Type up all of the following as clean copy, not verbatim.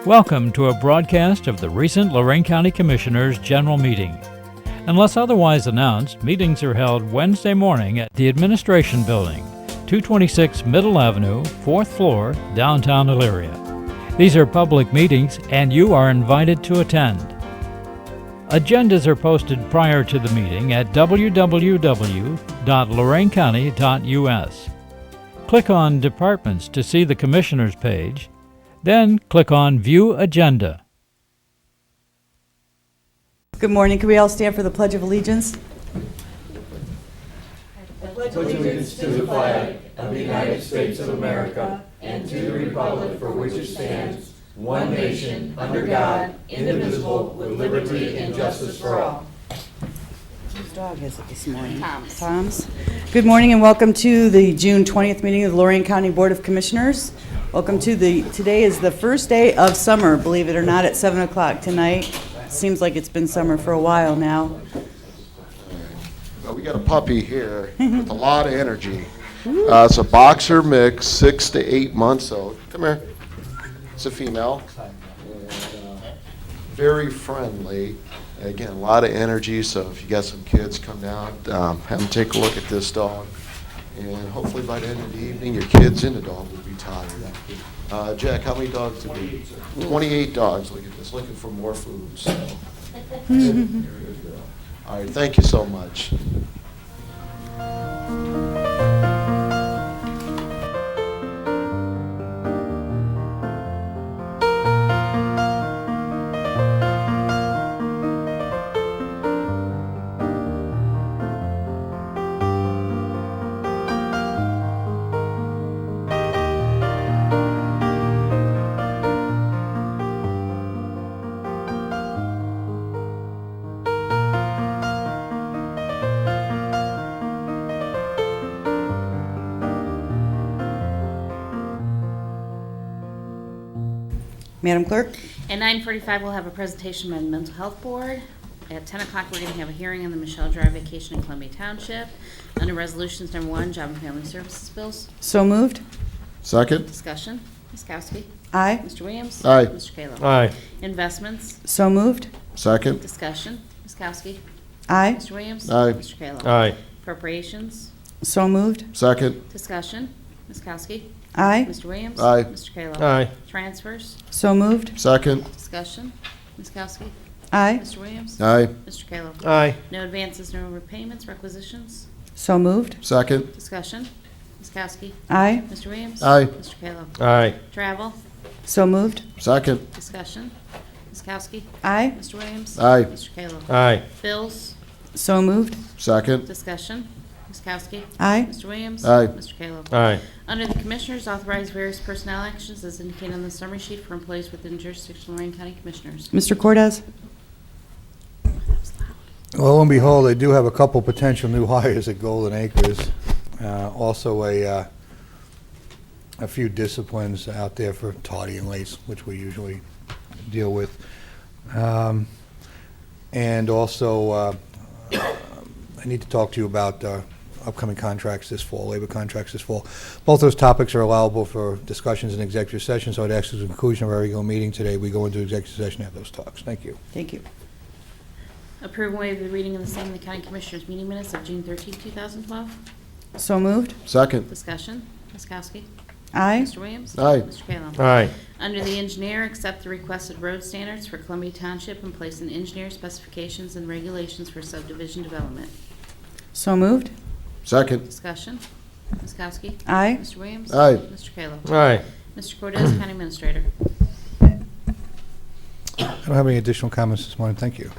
Welcome to a broadcast of the recent Lorain County Commissioners' General Meeting. Unless otherwise announced, meetings are held Wednesday morning at the Administration Building, 226 Middle Avenue, 4th floor, downtown Elyria. These are public meetings and you are invited to attend. Agendas are posted prior to the meeting at www.loraincounty.us. Click on Departments to see the Commissioners page, then click on View Agenda. Good morning. Can we all stand for the Pledge of Allegiance? Pledge allegiance to the flag of the United States of America and to the republic for which it stands, one nation, under God, indivisible, with liberty and justice for all. Whose dog is it this morning? Tom's. Good morning and welcome to the June 20th meeting of the Lorain County Board of Commissioners. Welcome to today is the first day of summer, believe it or not, at 7 o'clock tonight. Seems like it's been summer for a while now. Well, we got a puppy here with a lot of energy. It's a boxer mix, 6 to 8 months old. Come here. It's a female. And, very friendly. Again, a lot of energy, so if you got some kids, come down, have them take a look at this dog. And hopefully by the end of the evening, your kids and the dog will be tired. Jack, how many dogs did we? 28 dogs. Look at this, looking for more food. So. All right, thank you so much. Madam Clerk? At 9:45, we'll have a presentation by the Mental Health Board. At 10 o'clock, we're going to have a hearing on the Michelle Drive vacation in Columbia Township. Under Resolutions Number 1, Job and Family Services Bills. So moved. Second? Discussion. Ms. Kowski. Aye. Mr. Williams. Aye. Mr. Kalo. Aye. Investments. So moved. Second? Discussion. Ms. Kowski. Aye. Mr. Williams. Aye. Mr. Kalo. Aye. Appropriations. So moved. Second? Discussion. Ms. Kowski. Aye. Mr. Williams. Aye. Mr. Kalo. Aye. Transfers. So moved. Second? Discussion. Ms. Kowski. Aye. Mr. Williams. Aye. Mr. Kalo. Aye. No advances, no repayments, requisitions. So moved. Second? Discussion. Ms. Kowski. Aye. Mr. Williams. Aye. Mr. Kalo. Aye. Travel. So moved. Second? Discussion. Ms. Kowski. Aye. Mr. Williams. Aye. Mr. Kalo. Aye. Bills. So moved. Second? Discussion. Ms. Kowski. Aye. Mr. Williams. Aye. Mr. Kalo. Aye. Under the Commissioners, authorize various personnel actions as indicated on the summary sheet for employees within jurisdiction of Lorain County Commissioners. Mr. Cortez? Well, lo and behold, they do have a couple potential new hires at Golden Acres. Also a few disciplines out there for tardy and late, which we usually deal with. And also, I need to talk to you about upcoming contracts this fall, labor contracts this fall. Both those topics are allowable for discussions in executive session, so I'd ask at the conclusion of our regular meeting today, we go into executive session and have those talks. Thank you. Thank you. Approve and waive the reading of the same in the County Commissioners meeting minutes of June 13, 2012. So moved. Second? Discussion. Ms. Kowski. Aye. Mr. Williams. Aye. Mr. Kalo. Aye. Under the engineer, accept the requested road standards for Columbia Township and place in engineer specifications and regulations for subdivision development. So moved. Second? Discussion. Ms. Kowski. Aye. Mr. Williams. Aye. Mr. Kalo. Aye. Mr. Cortez, County Administrator. I don't have any additional comments this morning. Thank you.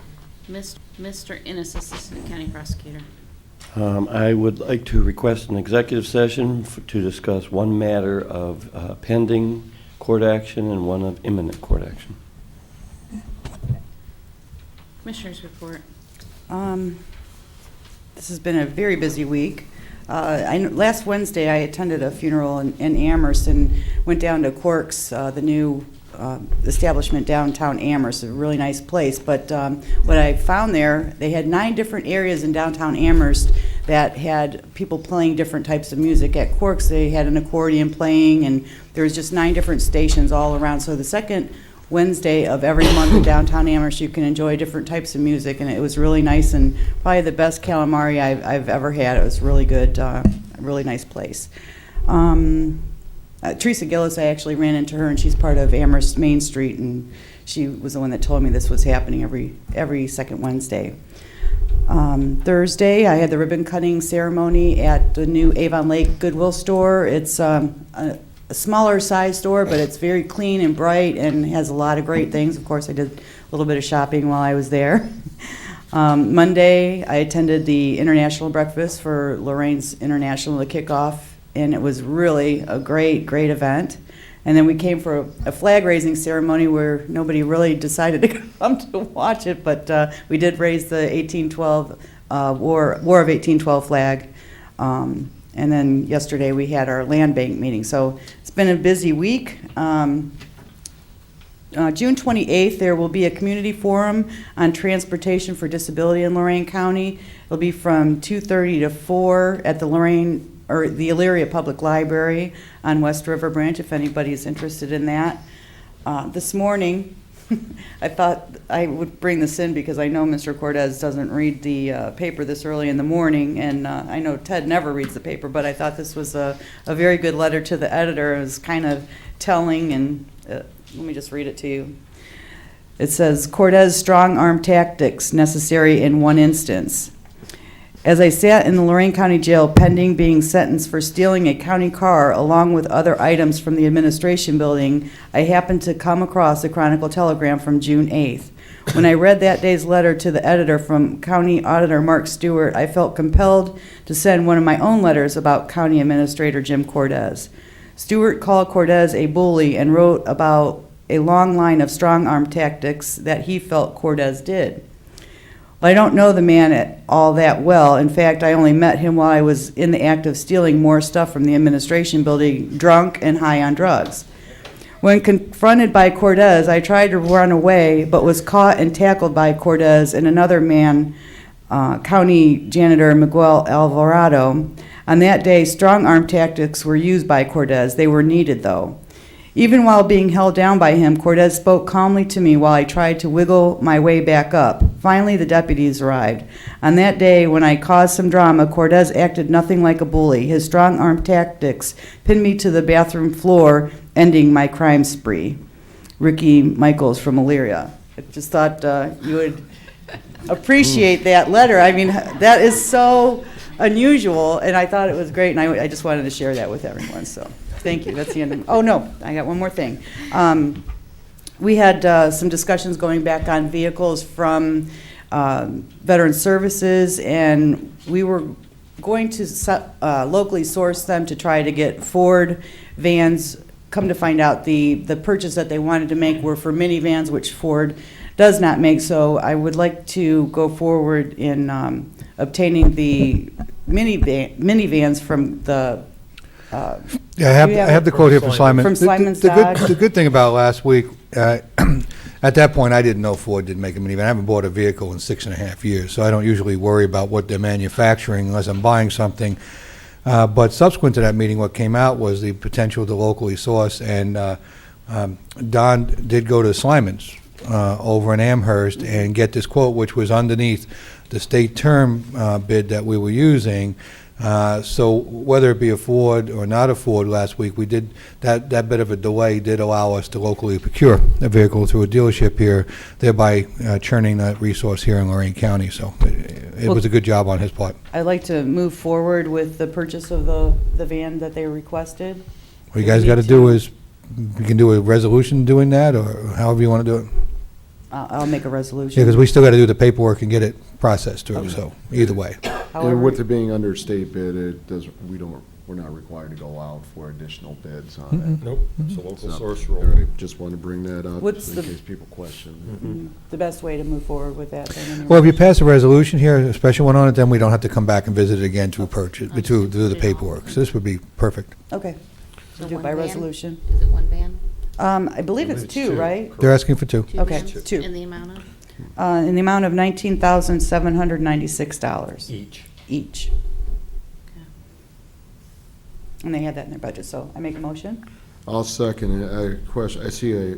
Mr. Innes, Assistant County Prosecutor. I would like to request an executive session to discuss one matter of pending court action and one of imminent court action. Commissioners report. This has been a very busy week. Last Wednesday, I attended a funeral in Amherst and went down to Cork's, the new establishment downtown Amherst, a really nice place. But what I found there, they had 9 different areas in downtown Amherst that had people playing different types of music. At Cork's, they had an accordion playing, and there was just 9 different stations all around. So the second Wednesday of every month in downtown Amherst. You can enjoy different types of music, and it was really nice and probably the best calamari I've ever had. It was really good, a really nice place. Teresa Gillis, I actually ran into her, and she's part of Amherst Main Street, and she was the one that told me this was happening every second Wednesday. Thursday, I had the ribbon cutting ceremony at the new Avon Lake Goodwill store. It's a smaller size store, but it's very clean and bright and has a lot of great things. Of course, I did a little bit of shopping while I was there. Monday, I attended the international breakfast for Lorain's International, the kickoff, and it was really a great event. And then we came for a flag-raising ceremony where nobody really decided to come to watch it, but we did raise the 1812 War of 1812 flag. And then yesterday we had our land bank meeting. So it's been a busy week. June 28th, there will be a community forum on transportation for disability in Lorain County. It'll be from 2:30 to 4 at the the Elyria Public Library on West River Branch, if anybody's interested in that. This morning, I thought I would bring this in because I know Mr. Cortez doesn't read the paper this early in the morning, and I know Ted never reads the paper, but I thought this was a very good letter to the editor. It was kind of telling, and let me just read it to you. It says, Cortez strong-arm tactics necessary in one instance. As I sat in the Lorain County Jail pending being sentenced for stealing a county car along with other items from the administration building, I happened to come across a Chronicle telegram from June 8th. When I read that day's letter to the editor from County Auditor Mark Stewart, I felt compelled to send one of my own letters about County Administrator Jim Cortez. Stewart called Cortez a bully and wrote about a long line of strong-arm tactics that he felt Cortez did. Well, I don't know the man all that well. In fact, I only met him while I was in the act of stealing more stuff from the administration building, drunk and high on drugs. When confronted by Cortez, I tried to run away, but was caught and tackled by Cortez and another man, County Janitor Miguel Alvarado. On that day, strong-arm tactics were used by Cortez. They were needed, though. Even while being held down by him, Cortez spoke calmly to me while I tried to wiggle my way back up. Finally, the deputies arrived. On that day, when I caused some drama, Cortez acted nothing like a bully. His strong-arm tactics pinned me to the bathroom floor, ending my crime spree. Ricky Michaels from Elyria. I just thought you would appreciate that letter. I mean, that is so unusual, and I thought it was great, and I just wanted to share that with everyone, so. Thank you. That's the end of. Oh no, I got one more thing. We had some discussions going back on vehicles from Veteran Services, and we were going to locally source them to try to get Ford vans. Come to find out, the purchase that they wanted to make were for minivans, which Ford does not make. So I would like to go forward in obtaining the minivans from the. Yeah, I have the quote here from Simon. From Simon's Dodge. The good thing about last week, at that point, I didn't know Ford didn't make a minivan. I haven't bought a vehicle in 6.5 years, so I don't usually worry about what they're manufacturing unless I'm buying something. But subsequent to that meeting, what came out was the potential to locally source, and Don did go to Simon's over in Amherst and get this quote, which was underneath the state term bid that we were using. So whether it be a Ford or not a Ford last week, we did that bit of a delay did allow us to locally procure a vehicle through a dealership here, thereby churning that resource here in Lorain County. So it was a good job on his part. I'd like to move forward with the purchase of the van that they requested. What you guys got to do is, you can do a resolution doing that, or however you want to do it. I'll make a resolution. Yeah, because we still got to do the paperwork and get it processed through, so either way. However, And with it being under state bid, it does, we're not required to go out for additional bids on it. Nope, it's a local source rule. All right, just want to bring that up What's in the- case people question. the best way to move forward with that. Then anyway. Well, if you pass a resolution here, a special one on it, then we don't have to come back and visit it again to purchase, to do the paperwork. So this would be perfect. Okay. So Do it one by van? resolution. Is it one van? I believe it's two, right? They're asking for two. Okay, vans? two. In the amount of? In the amount of $19,796 Each. each. Okay. And they had that in their budget, so I make a motion. I'll second it. I see a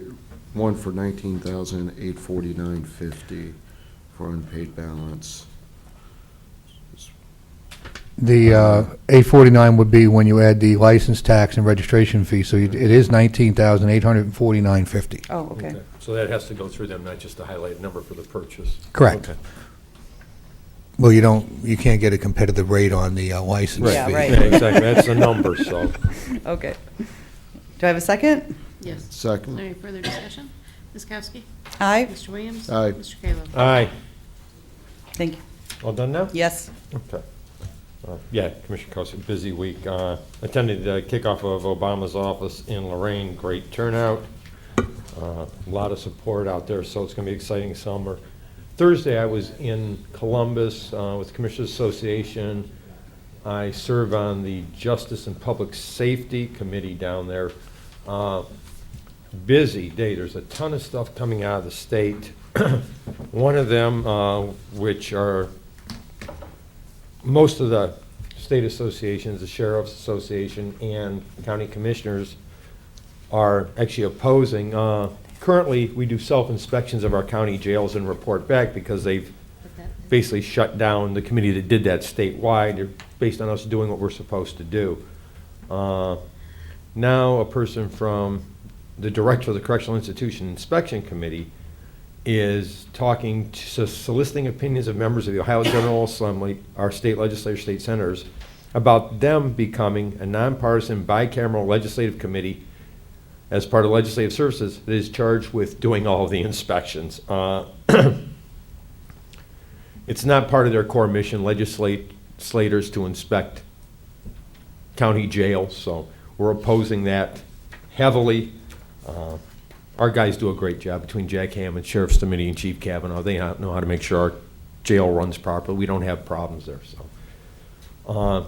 one for $19,849.50 for unpaid balance. The 849 would be when you add the license tax and registration fee, so it is 19,849.50. Oh, okay. So that has to go through them, not just a highlighted number for the purchase? Correct. Okay. Well, you can't get a competitive rate on the license fee. Yeah, right. Yeah, exactly, that's the number, so. Okay. Do I have a second? Yes. Is Second. there any further discussion? Ms. Kowski? Aye. Mr. Williams? Aye. Mr. Kayla? Aye. Thank you. All done now? Yes. Okay. Yeah, Commissioner Kokoski, busy week. Attended the kickoff of Obama's office in Lorain, great turnout. A lot of support out there, so it's going to be an exciting summer. Thursday, I was in Columbus with the Commissioners Association. I serve on the Justice and Public Safety Committee down there. Busy day. There's a ton of stuff coming out of the state. One of them, which are most of the state associations, the Sheriff's Association and county commissioners are actually opposing. Currently, we do self-inspections of our county jails and report back because they've basically shut down the committee that did that statewide. They're based on us doing what we're supposed to do. Now a person from the director of the Correctional Institution Inspection Committee is talking, soliciting opinions of members of the Ohio General Assembly, our state legislators, state senators, about them becoming a nonpartisan bicameral legislative committee as part of legislative services that is charged with doing all of the inspections. It's not part of their core mission, legislators to inspect county jails, so we're opposing that heavily. Our guys do a great job between Jack Hammond, Sheriff's Committee, and Chief Kavanaugh. They know how to make sure our jail runs properly. We don't have problems there. So,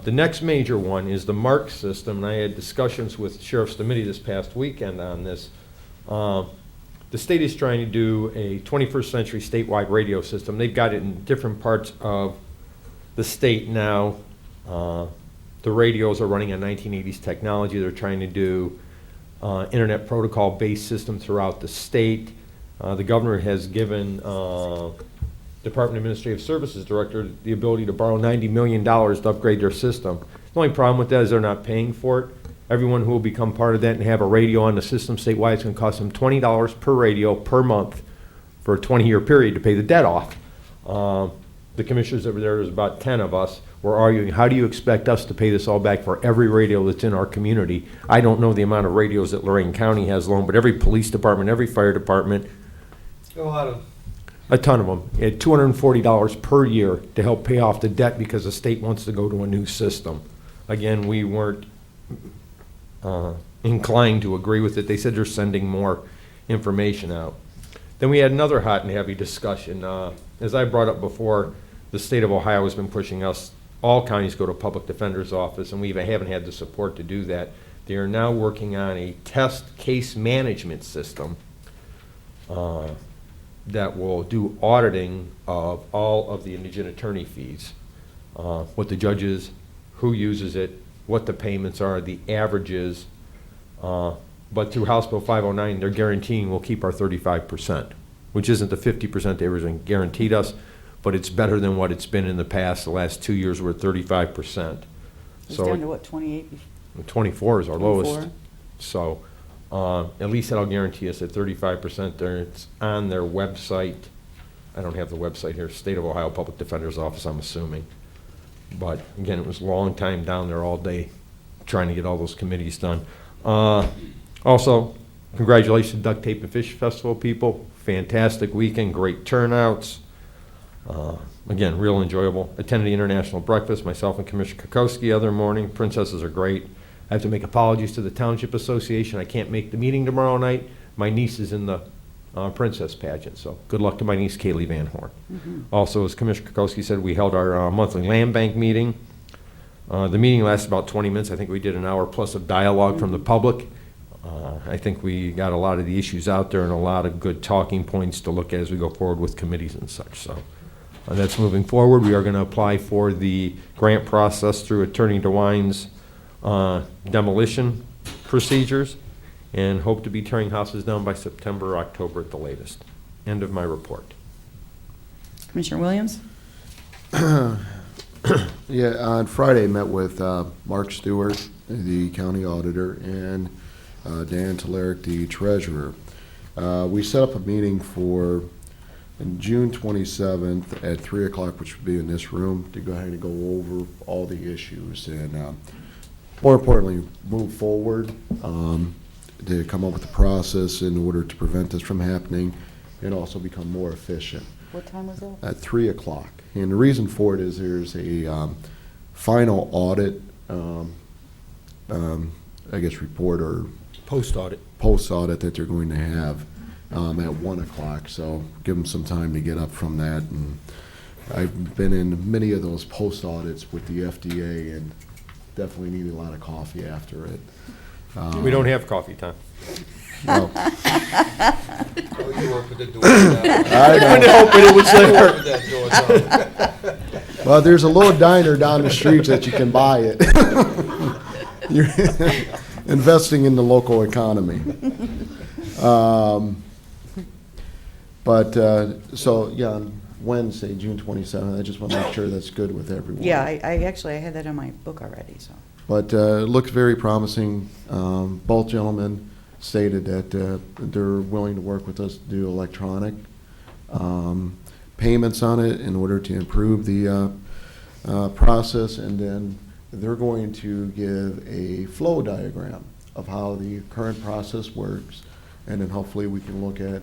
the next major one is the MARC system, and I had discussions with Sheriff's Committee this past weekend on this. The state is trying to do a 21st century statewide radio system. They've got it in different parts of the state now. The radios are running on 1980s technology. They're trying to do internet protocol-based system throughout the state. The governor has given Department of Administrative Services Director the ability to borrow $90 million to upgrade their system. The only problem with that is they're not paying for it. Everyone who will become part of that and have a radio on the system statewide is going to cost them $20 per radio per month for a 20-year period to pay the debt off. The commissioners over there, there's about 10 of us, were arguing, how do you expect us to pay this all back for every radio that's in our community? I don't know the amount of radios that Lorain County has alone, but every police department, every fire department, a ton of them, at $240 per year to help pay off the debt because the state wants to go to a new system. Again, we weren't inclined to agree with it. They said they're sending more information out. Then we had another hot and heavy discussion. As I brought up before, the state of Ohio has been pushing us, all counties go to public defender's office, and we haven't had the support to do that. They are now working on a test case management system that will do auditing of all of the indigent attorney fees, what the judges, who uses it, what the payments are, the averages. But through House Bill 509, they're guaranteeing we'll keep our 35%, which isn't the 50% they originally guaranteed us, but it's better than what it's been in the past. The last 2 years we're at 35%. It's down to what, 28? 24 is our 24. lowest. So at least that'll guarantee us at 35% there. It's on their website. I don't have the website here, State of Ohio Public Defender's Office, I'm assuming. But again, it was a long time down there all day trying to get all those committees done. Also, congratulations to Duck Tape and Fish Festival people. Fantastic weekend, great turnouts. Again, real enjoyable. Attended the international breakfast, myself and Commissioner Kokoski other morning. Princesses are great. I have to make apologies to the Township Association. I can't make the meeting tomorrow night. My niece is in the princess pageant, so good luck to my niece, Kaylee Van Horn. Also, as Commissioner Kokoski said, we held our monthly land bank meeting. The meeting lasted about 20 minutes. I think we did an hour plus of dialogue from the public. I think we got a lot of the issues out there and a lot of good talking points to look at as we go forward with committees and such. So that's moving forward. We are going to apply for the grant process through Attorney DeWine's demolition procedures. and hope to be tearing houses down by September or October at the latest. End of my report. Commissioner Williams? Yeah, on Friday, I met with Mark Stewart, the county auditor, and Dan Telerik, the treasurer. We set up a meeting for June 27th at 3 o'clock, which would be in this room, to go ahead and go over all the issues and, more importantly, move forward to come up with a process in order to prevent this from happening and also become more efficient. What time was that? At 3 o'clock. And the reason for it is there's a final audit, I guess, report or Post-audit. post-audit that they're going to have at 1 o'clock. So give them some time to get up from that. And I've been in many of those post-audits with the FDA and definitely need a lot of coffee after it. We don't have coffee time. No. You opened the door. I know. Well, there's a little diner down the street that you can buy it. You're investing in the local economy. So, yeah, on Wednesday, June 27th, I just want to make sure that's good with everyone. Yeah, I actually, I had that in my book already, so. But it looks very promising. Both gentlemen stated that they're willing to work with us to do electronic payments on it in order to improve the process, and then they're going to give a flow diagram of how the current process works, and then hopefully we can look at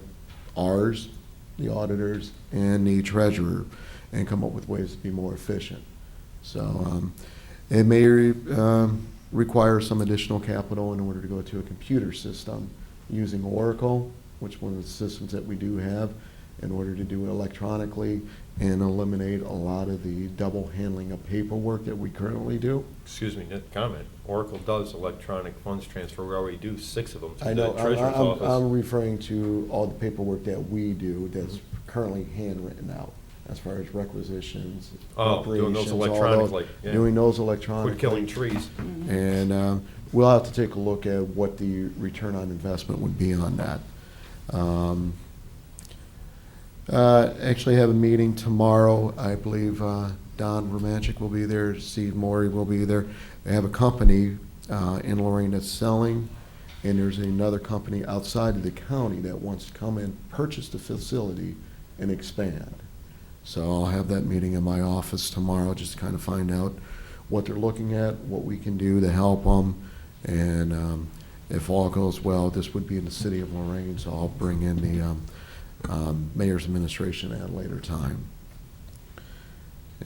ours, the auditors, and the treasurer, and come up with ways to be more efficient. So it may require some additional capital in order to go to a computer system using Oracle, which is one of the systems that we do have, in order to do it electronically and eliminate a lot of the double handling of paperwork that we currently do. Excuse me, that comment. Oracle does electronic funds transfer. We already do 6 of them to I the know, treasurer's I'm office. referring to all the paperwork that we do that's currently handwritten out, as far as requisitions, Oh, doing those appropriations, all those- electronically, yeah. Doing those electronically. Quit killing trees. And we'll have to take a look at what the return on investment would be on that. Actually have a meeting tomorrow. I believe Don Romanchik will be there, Steve Morey will be there. They have a company in Lorain that's selling, and there's another company outside of the county that wants to come and purchase the facility and expand. So I'll have that meeting in my office tomorrow, just to kind of find out what they're looking at, what we can do to help them, and if all goes well, this would be in the city of Lorain, so I'll bring in the mayor's administration at a later time.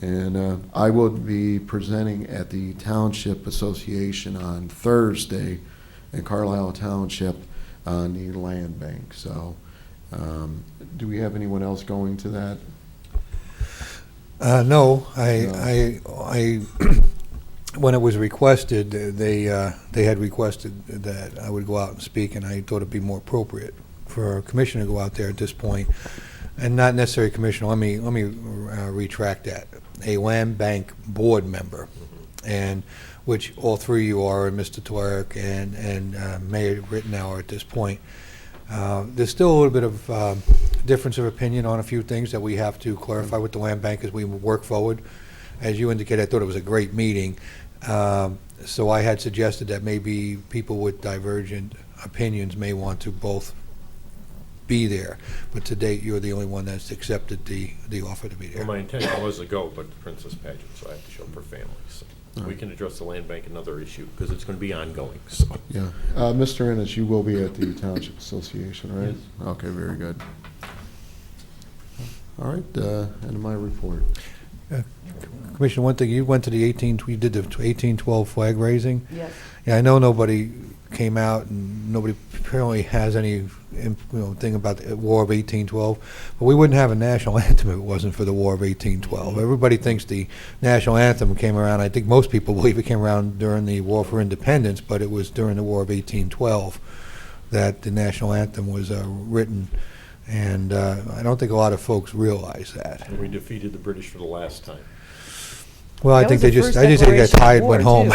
And I will be presenting at the Township Association on Thursday in Carlisle Township on the land bank. So do we have anyone else going to that? No, I when it was requested, they had requested that I would go out and speak, and I thought it'd be more appropriate for a commissioner to go out there at this point, and not necessarily a commissioner. Let me retract that. A land bank board member, and which all 3 of you are, and Mr. Telerik and Mayor Rittenauer at this point. There's still a little bit of difference of opinion on a few things that we have to clarify with the land bank as we work forward. As you indicated, I thought it was a great meeting. So I had suggested that maybe people with divergent opinions may want to both be there. But to date, you're the only one that's accepted the offer to be there. Well, my intention was to go, but the princess pageant, so I have to show up for family. So we can address the land bank, another issue, because it's going to be ongoing. So. Yeah. Mr. Innes, you will be at the Township Association, right? Yes. Okay, very good. All right, end of my report. Commissioner, one thing, you went to the you did the 1812 flag raising? Yes. Yeah, I know nobody came out and nobody apparently has any thing about the War of 1812, but we wouldn't have a national anthem if it wasn't for the War of 1812. Everybody thinks the national anthem came around, I think most people believe it came around during the War for Independence, but it was during the War of 1812 that the national anthem was written, and I don't think a lot of folks realize that. And we defeated the British for the last time. Well, I That think was they the just, first I just think they got declaration of tired, went war, home.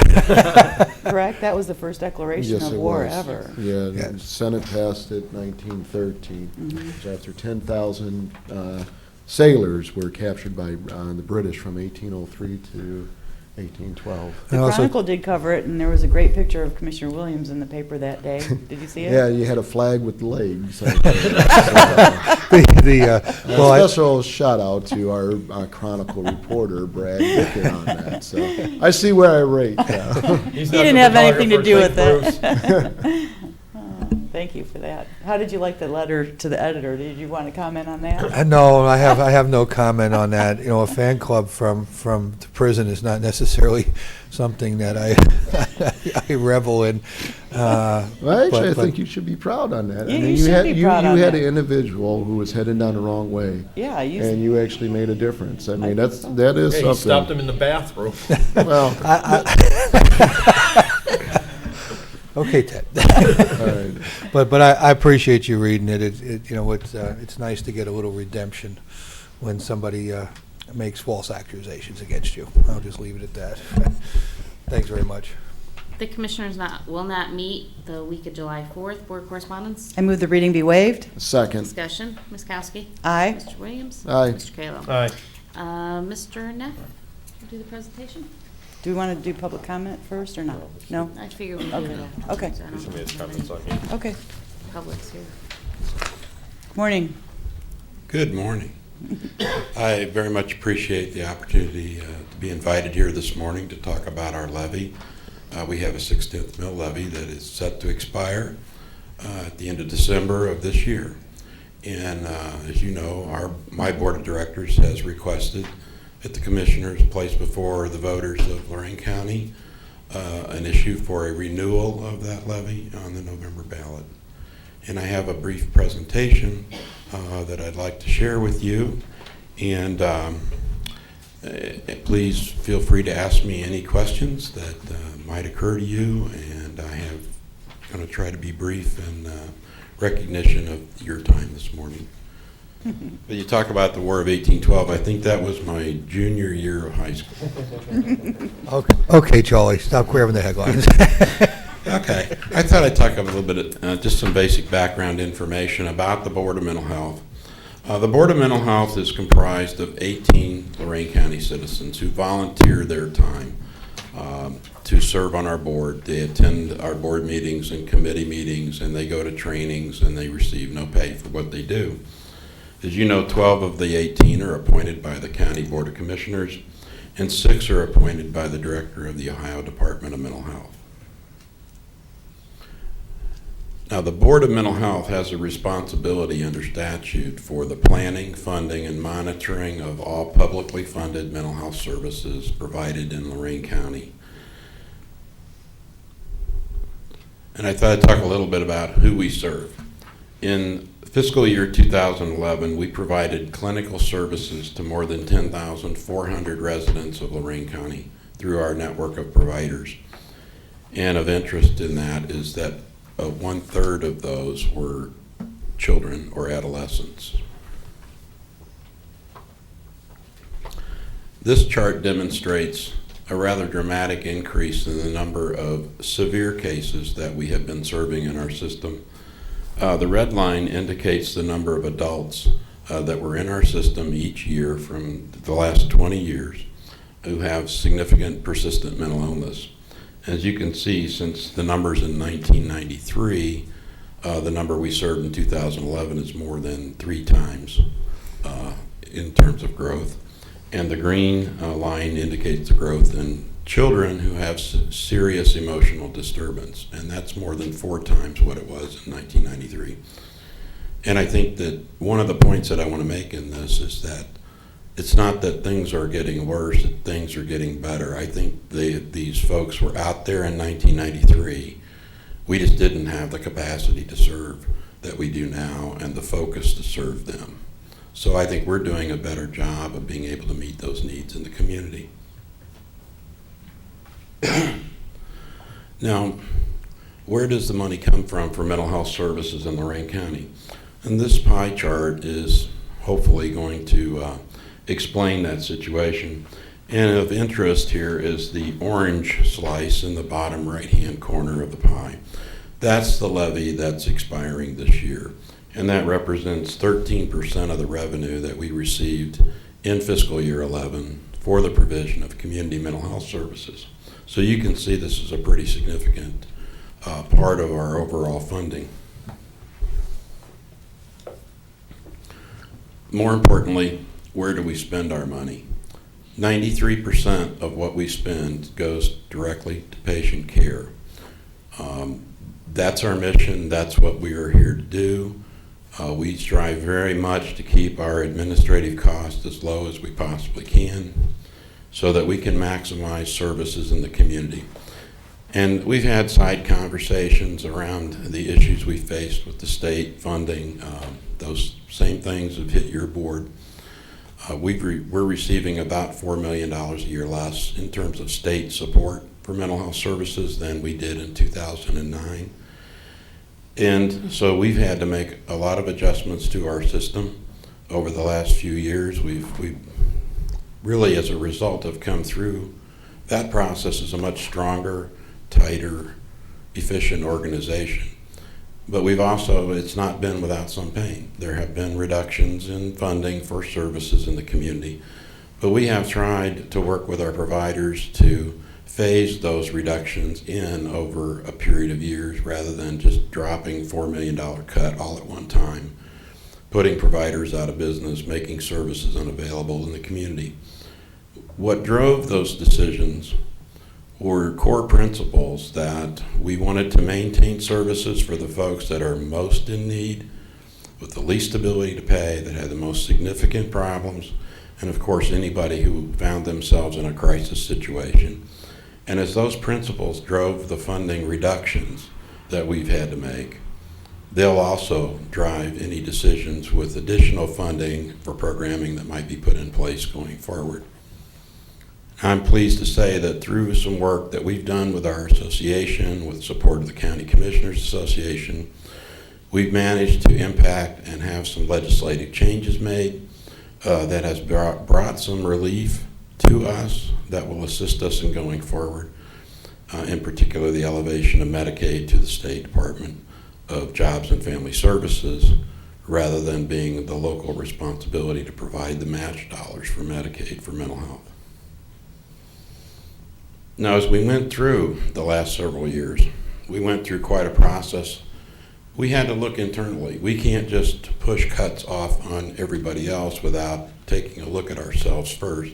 too. Correct? That was the first declaration Yes, of it war was. ever. Yeah, Yeah. the Senate passed it 1913. Mhm. So after 10,000 sailors were captured by the British from 1803 to 1812. The And also- Chronicle did cover it, and there was a great picture of Commissioner Williams in the paper that day. Did you see it? Yeah, you had a flag with legs. So, Well, a special shout out to our Chronicle reporter, Brad Dickett, on that. So I see where I rate. He didn't have anything to do with it. Thank you for that. How did you like the letter to the editor? Did you want to comment on that? No, I have no comment on that. You know, a fan club from the prison is not necessarily something that I revel in. Well, actually, I but- think you should be proud on that. Yeah, I mean, you should had, be you, proud you on had that. an individual who was heading down the wrong way, Yeah, and you actually made a difference. I mean, think so. that is Hey, he something. stopped him in the bathroom. Well, Okay, Ted. all right. But I appreciate you reading it. You know, it's nice to get a little redemption when somebody makes false accusations against you. I'll just leave it at that. Thanks very much. The Commissioners will not meet the week of July 4th. Board correspondence? I move the reading be waived. Second. Discussion. Ms. Kowski? Aye. Mr. Williams? Aye. Mr. Kayla? Aye. Mr. Neff, will do the presentation? Do we want to do public comment first or not? No? I figure we do Okay. that. Okay. So I don't Somebody has have comments any on you. Okay. Public's here. Morning. Good morning. I very much appreciate the opportunity to be invited here this morning to talk about our levy. We have a 6/10 mill levy that is set to expire at the end of December of this year. And as you know, my board of directors has requested that the commissioners place before the voters of Lorain County an issue for a renewal of that levy on the November ballot. And I have a brief presentation that I'd like to share with you. And please feel free to ask me any questions that might occur to you. And I am going to try to be brief in recognition of your time this morning. But you talk about the War of 1812. I think that was my junior year of high school. Okay, Charlie, stop grabbing the headlines. Okay. I thought I'd talk a little bit, just some basic background information about the Board of Mental Health. The Board of Mental Health is comprised of 18 Lorain County citizens who volunteer their time to serve on our board. They attend our board meetings and committee meetings, and they go to trainings, and they receive no pay for what they do. As you know, 12 of the 18 are appointed by the County Board of Commissioners, and 6 are appointed by the Director of the Ohio Department of Mental Health. Now, the Board of Mental Health has a responsibility under statute for the planning, funding, and monitoring of all publicly funded mental health services provided in Lorain County. And I thought I'd talk a little bit about who we serve. In fiscal year 2011, we provided clinical services to more than 10,400 residents of Lorain County through our network of providers. And of interest in that is that 1/3 of those were children or adolescents. This chart demonstrates a rather dramatic increase in the number of severe cases that we have been serving in our system. The red line indicates the number of adults that were in our system each year from the last 20 years who have significant persistent mental illness. As you can see, since the numbers in 1993, the number we served in 2011 is more than 3 times in terms of growth. And the green line indicates the growth in children who have serious emotional disturbance, and that's more than 4 times what it was in 1993. And I think that one of the points that I want to make in this is that it's not that things are getting worse, that things are getting better. I think these folks were out there in 1993. We just didn't have the capacity to serve that we do now and the focus to serve them. So I think we're doing a better job of being able to meet those needs in the community. Now, where does the money come from for mental health services in Lorain County? And this pie chart is hopefully going to explain that situation. And of interest here is the orange slice in the bottom right-hand corner of the pie. That's the levy that's expiring this year, and that represents 13% of the revenue that we received in fiscal year 11 for the provision of community mental health services. So you can see this is a pretty significant part of our overall funding. More importantly, where do we spend our money? 93% of what we spend goes directly to patient care. That's our mission. That's what we are here to do. We strive very much to keep our administrative costs as low as we possibly can so that we can maximize services in the community. And we've had side conversations around the issues we faced with the state funding. Those same things have hit your board. We're receiving about $4 million a year less in terms of state support for mental health services than we did in 2009. And so we've had to make a lot of adjustments to our system over the last few years. We've really, as a result, have come through. That process is a much stronger, tighter, efficient organization. But we've also, it's not been without some pain. There have been reductions in funding for services in the community. But we have tried to work with our providers to phase those reductions in over a period of years rather than just dropping $4 million cut all at one time, putting providers out of business, making services unavailable in the community. What drove those decisions were core principles that we wanted to maintain services for the folks that are most in need, with the least ability to pay, that had the most significant problems, and of course anybody who found themselves in a crisis situation. And as those principles drove the funding reductions that we've had to make, they'll also drive any decisions with additional funding for programming that might be put in place going forward. I'm pleased to say that through some work that we've done with our association, with support of the County Commissioners Association, we've managed to impact and have some legislative changes made that has brought some relief to us that will assist us in going forward, in particular the elevation of Medicaid to the State Department of Jobs and Family Services, rather than being the local responsibility to provide the match dollars for Medicaid for mental health. Now, as we went through the last several years, we went through quite a process. We had to look internally. We can't just push cuts off on everybody else without taking a look at ourselves first.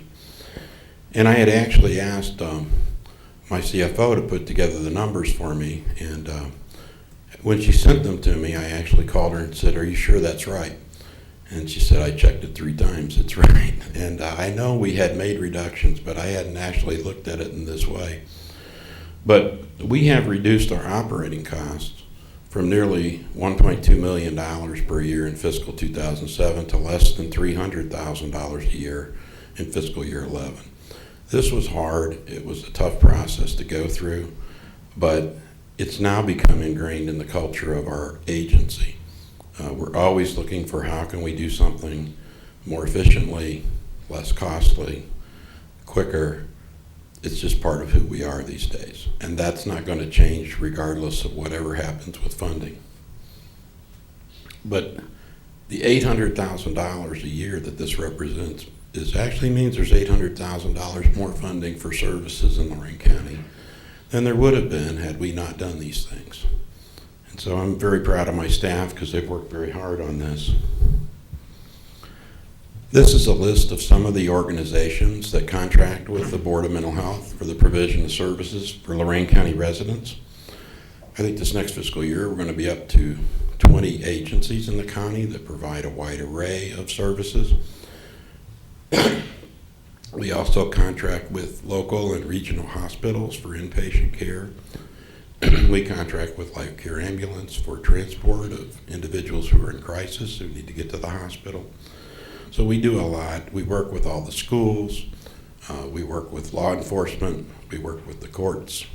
And I had actually asked my CFO to put together the numbers for me, and when she sent them to me, I actually called her and said, "Are you sure that's right?" And she said, "I checked it 3 times, it's right." And I know we had made reductions, but I hadn't actually looked at it in this way. But we have reduced our operating costs from nearly $1.2 million per year in fiscal 2007 to less than $300,000 a year in fiscal year 11. This was hard. It was a tough process to go through, but it's now become ingrained in the culture of our agency. We're always looking for how can we do something more efficiently, less costly, quicker. It's just part of who we are these days. And that's not going to change regardless of whatever happens with funding. But the $800,000 a year that this represents actually means there's $800,000 more funding for services in Lorain County than there would have been had we not done these things. And so I'm very proud of my staff because they've worked very hard on this. This is a list of some of the organizations that contract with the Board of Mental Health for the provision of services for Lorain County residents. I think this next fiscal year we're going to be up to 20 agencies in the county that provide a wide array of services. We also contract with local and regional hospitals for inpatient care. We contract with Life Care Ambulance for transport of individuals who are in crisis who need to get to the hospital. So we do a lot. We work with all the schools. We work with law enforcement. We work with the courts.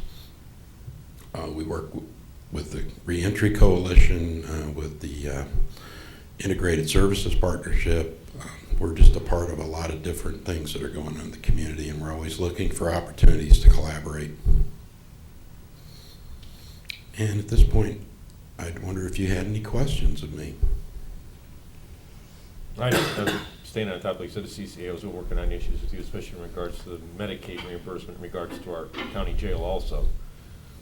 We work with the Reentry Coalition, with the integrated services partnership. We're just a part of a lot of different things that are going on in the community, and we're always looking for opportunities to collaborate. And at this point, I'd wonder if you had any questions of me. I know, staying on top, like you said, the CCAOs are working on issues with you, especially in regards to the Medicaid reimbursement in regards to our county jail also.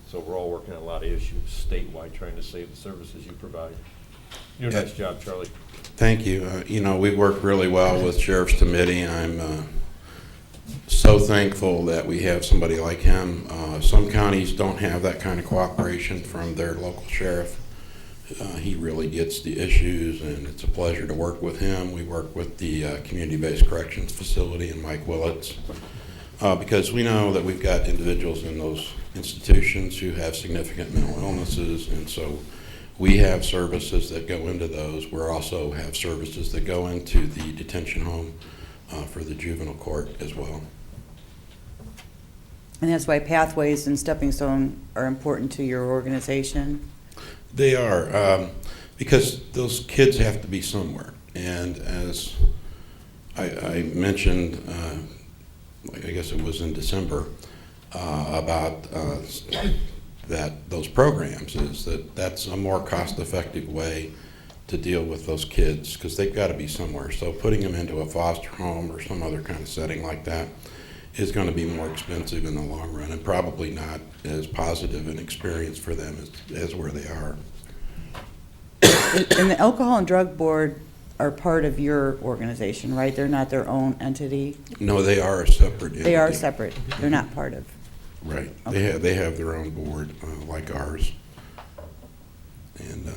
So we're all working on a lot of issues statewide, trying to save the services you provide. Your nice job, Charlie. Thank you. You know, we work really well with Sheriff's Committee. I'm so thankful that we have somebody like him. Some counties don't have that kind of cooperation from their local sheriff. He really gets the issues, and it's a pleasure to work with him. We work with the Community-Based Corrections Facility and Mike Willits because we know that we've got individuals in those institutions who have significant mental illnesses, and so we have services that go into those. We also have services that go into the detention home for the juvenile court as well. And that's why pathways and stepping stone are important to your organization? They are, because those kids have to be somewhere. And as I mentioned, I guess it was in December, about those programs, is that's a more cost-effective way to deal with those kids, because they've got to be somewhere. So putting them into a foster home or some other kind of setting like that is going to be more expensive in the long run, and probably not as positive an experience for them as where they are. And the Alcohol and Drug Board are part of your organization, right? They're not their own entity? No, they are a separate entity. They are separate. They're not part of. Right. Okay. They have their own board, like ours. And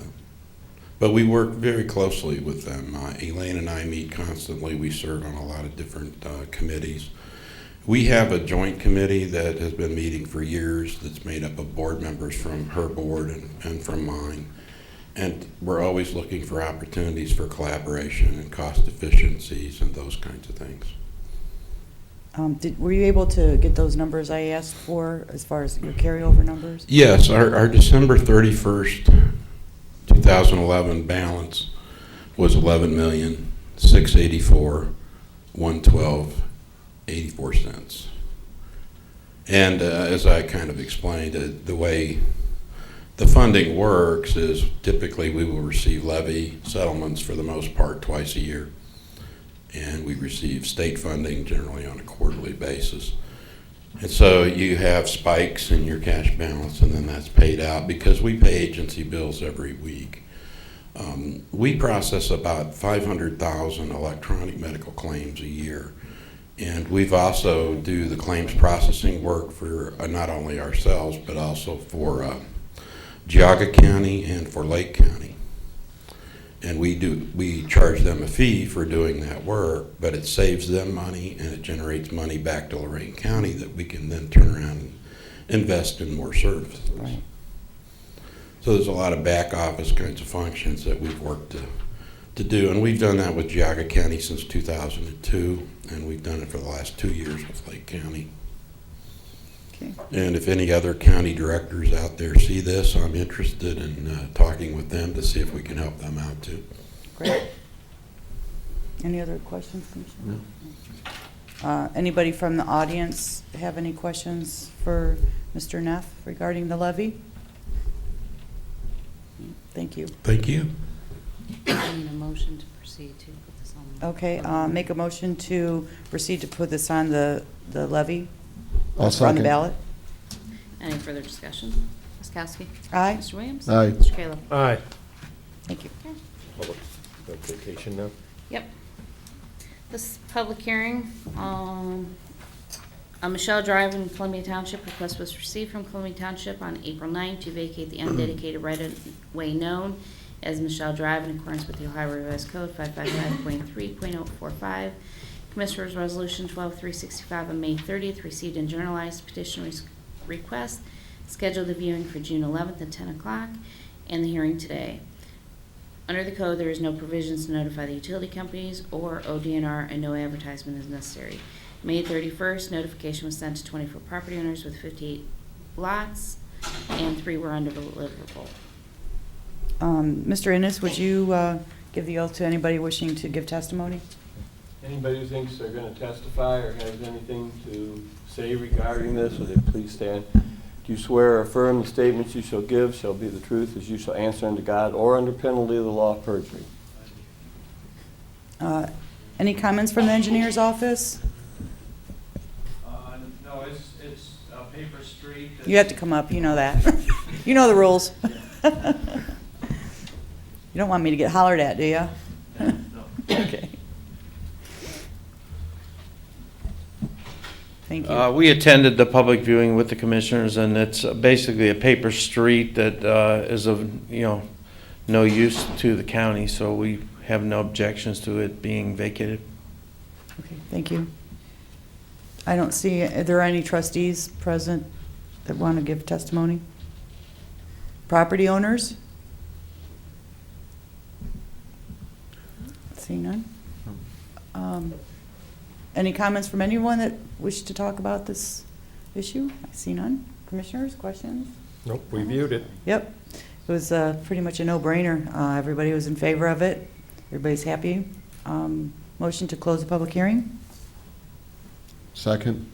but we work very closely with them. Elaine and I meet constantly. We serve on a lot of different committees. We have a joint committee that has been meeting for years that's made up of board members from her board and from mine. And we're always looking for opportunities for collaboration and cost efficiencies and those kinds of things. Were you able to get those numbers I asked for as far as your carryover numbers? Yes, our December 31st, 2011 balance was $11,684,112.84. And as I kind of explained, the way the funding works is typically we will receive levy settlements for the most part twice a year. And we receive state funding generally on a quarterly basis. And so you have spikes in your cash balance, and then that's paid out because we pay agency bills every week. We process about 500,000 electronic medical claims a year. And we've also do the claims processing work for not only ourselves, but also for Geauga County and for Lake County. And we charge them a fee for doing that work, but it saves them money and it generates money back to Lorain County that we can then turn around and invest in more services. Right. So there's a lot of back office kinds of functions that we've worked to do, and we've done that with Geauga County since 2002, and we've done it for the last 2 years with Lake County. Okay. And if any other county directors out there see this, I'm interested in talking with them to see if we can help them out too. Great. Any other questions, Commissioner? No. Anybody from the audience have any questions for Mr. Neff regarding the levy? Thank you. Thank you. I need a motion to proceed to put this on. Okay, make a motion to proceed to put this on the levy. I'll On second. the ballot. Any further discussion? Ms. Kowski? Aye. Mr. Williams? Aye. Mr. Kayla? Aye. Thank you. Okay. Public vacation now? Yep. This public hearing, on Michelle Drive in Columbia Township, request was received from Columbia Township on April 9th to vacate the undedicated right-of-way known as Michelle Drive in accordance with the Ohio Revised Code 555.3.045. Commissioners Resolution 12365 on May 30th received and journalized petition request, scheduled the viewing for June 11th at 10 o'clock, and the hearing today. Under the code, there is no provisions to notify the utility companies or ODNR, and no advertisement is necessary. May 31st, notification was sent to 24 property owners with 58 lots, and 3 were undeliverable. Mr. Innes, would you give the oath to anybody wishing to give testimony. Anybody who thinks they're going to testify or has anything to say regarding this, would they please stand? Do you swear or affirm the statements you shall give shall be the truth as you shall answer unto God or under penalty of the law of perjury? Any comments from the engineer's office? No, it's a paper street. You have to come up, you know that. You know the rules. You don't want me to get hollered at, do you? No. Okay. Thank you. We attended the public viewing with the commissioners, and it's basically a paper street that is of, no use to the county, so we have no objections to it being vacated. Okay, thank you. I don't see, are there any trustees present that want to give testimony? Property owners? See none? Any comments from anyone that wish to talk about this issue? I see none. Commissioners, questions? Nope, we viewed it. Yep. It was pretty much a no-brainer. Everybody was in favor of it. Everybody's happy. Motion to close the public hearing? Second.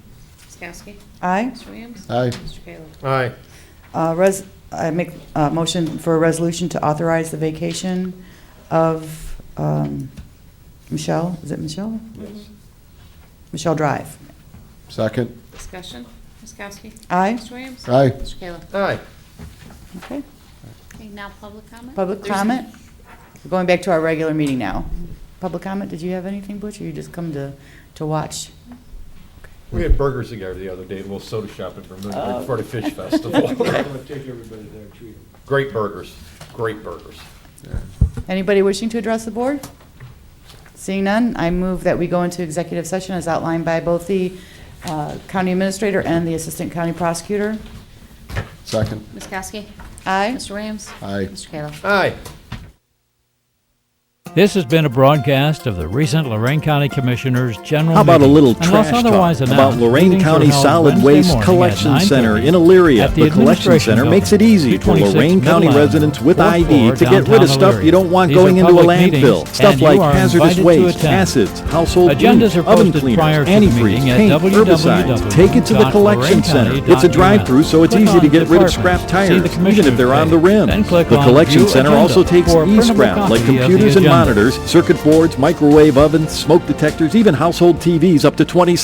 Ms. Kowski? Aye. Mr. Williams? Aye. Mr. Kayla? Aye. I make a motion for a resolution to authorize the vacation of Michelle, is it Michelle? Yes. Michelle Drive. Second. Discussion. Ms. Kowski? Aye. Mr. Williams? Aye. Mr. Kayla? Aye. Okay. Okay, now public comment? Public There's- comment? We're going back to our regular meeting now. Public comment, did you have anything, Butch, or you just come to watch? We had burgers together the other day, a little soda shop in Vermillion right before the Fish Festival. I'm going to take everybody there, treat them. Great burgers, great burgers. Anybody wishing to address the board? Seeing none, I move that we go into executive session as outlined by both the county administrator and the assistant county prosecutor. Second. Ms. Kowski? Aye. Mr. Williams? Aye. Mr. Kayla? Aye. This has been a broadcast of the recent Lorain County Commissioners' General How about a Meeting. little Unless trash otherwise talk announced, about Lorain meetings are County held Solid Wednesday Waste morning Collection at 9:30 Center in Elyria? at the The collection Administration center makes it Building, easy for 226 Lorain County Middle residents with Avenue, ID 4th to get floor, rid of stuff downtown you don't want These are going into a public meetings, landfill. Stuff and you like are hazardous invited to waste, attend. acids, household Agendas bleach, are oven posted prior cleaners, to the meeting antifreeze, at paint, herbicides. Take it to the collection center. It's a drive-through, so it's Click easy on to get rid of Departments. scrap See tires, the even if Commissioners they're on the page. rim. Then click The on collection View center Agenda also takes for a printable e-scrap like copy of the computers and agenda. monitors, circuit boards, microwave ovens, smoke detectors, even household TVs up to 27